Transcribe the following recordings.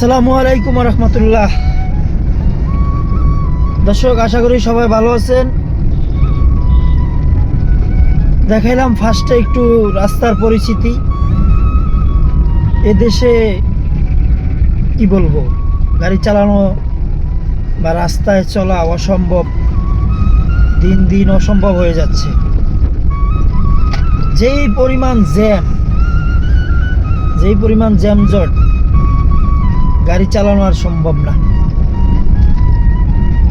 আসসালামু আলাইকুম রহমতুল্লাহ। দর্শক, আশা করি সবাই ভালো আছেন। দেখাইলাম ফার্স্টে একটু রাস্তার পরিস্থিতি। এদেশে কি বলবো, গাড়ি চালানো বা রাস্তায় চলা অসম্ভব, দিন দিন অসম্ভব হয়ে যাচ্ছে। যেই পরিমাণ জ্যামজট, গাড়ি চালানো আর সম্ভব না।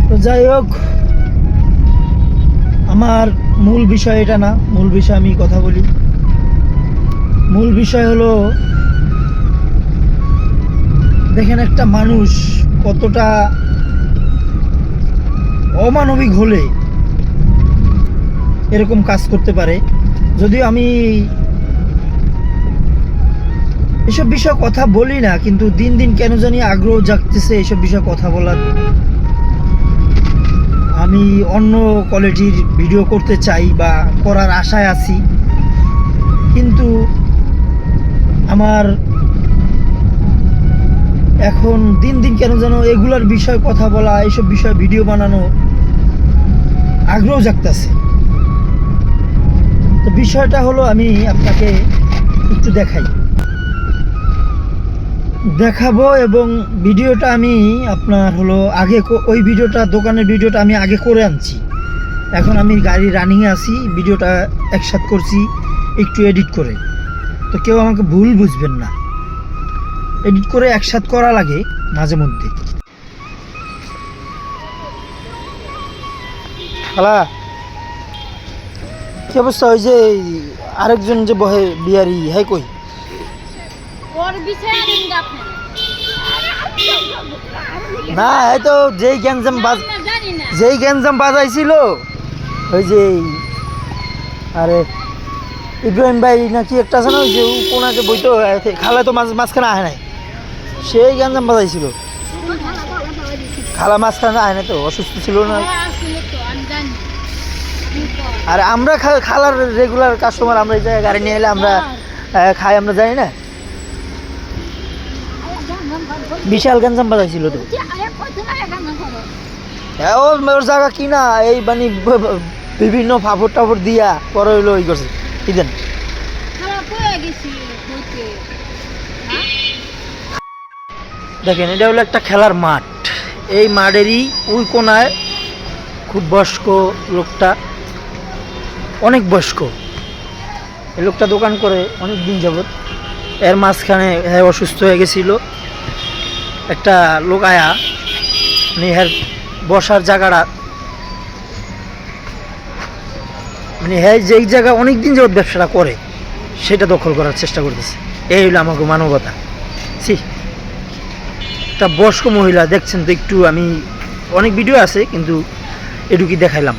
তো যাই হোক, আমার মূল বিষয় এটা না। মূল বিষয় আমি কথা বলি। মূল বিষয় হলো, দেখেন একটা মানুষ কতটা অমানবিক হলে এরকম কাজ করতে পারে। যদিও আমি এসব বিষয়ে কথা বলি না, কিন্তু দিন দিন কেন জানি আগ্রহ জাগতেছে এসব বিষয়ে কথা বলার। আমি অন্য কোয়ালিটির ভিডিও করতে চাই বা করার আশায় আছি, কিন্তু আমার এখন দিন দিন কেন যেন এগুলার বিষয়ে কথা বলা, এইসব বিষয়ে ভিডিও বানানো আগ্রহ জাগতেছে। তো বিষয়টা হলো, আমি আপনাকে একটু দেখাবো, এবং ভিডিওটা আমি আপনার হলো আগে ওই ভিডিওটা, দোকানের ভিডিওটা আমি আগে করে আনছি। এখন আমি গাড়ি রানিংয়ে আছি, ভিডিওটা একসাথে করছি একটু এডিট করে। তো কেউ আমাকে ভুল বুঝবেন না, এডিট করে একসাথে করা লাগে মাঝে মধ্যে। খালা, কি অবস্থা? ওই যে আরেকজন যে বহে বিহারি, হ্যাঁ কই? না, এই তো যেই গ্যাঞ্জাম বাজাইছিল, ওই যে আরে ইব্রাহিম ভাই নাকি একটা আছে না, ওই যে কোনাকে বইতো, খালা তো মাঝখানে আহে নাই, সেই গ্যাঞ্জাম বাজাইছিল। খালা মাঝখানে আহে নাই, তো অসুস্থ ছিল না। আর আমরা খালার রেগুলার কাস্টমার, আমরা এই জায়গায় গাড়ি নিয়ে এলে আমরা খাই, আমরা জানি না। বিশাল গ্যাঞ্জাম বাজাইছিল তো। ওর জায়গা কি না, এই মানে বিভিন্ন ফাপড় টাপড় দিয়া পরে হইলো ওই করছে কি দেন। দেখেন, এটা হলো একটা খেলার মাঠ। এই মাঠেরই ওই কোনায় খুব বয়স্ক লোকটা, অনেক বয়স্ক এই লোকটা দোকান করে অনেক দিন যাবত। এর মাঝখানে হ্যাঁ অসুস্থ হয়ে গেছিল। একটা লোক আয়া মানে হ্যাঁ বসার জায়গাটা, মানে হ্যাঁ যেই জায়গা অনেক দিন যাবত ব্যবসাটা করে সেটা দখল করার চেষ্টা করতেছে। এই হলো আমাকে মানবতা। একটা বয়স্ক মহিলা দেখছেন তো, একটু আমি অনেক ভিডিও আছে কিন্তু এটুকুই দেখাইলাম।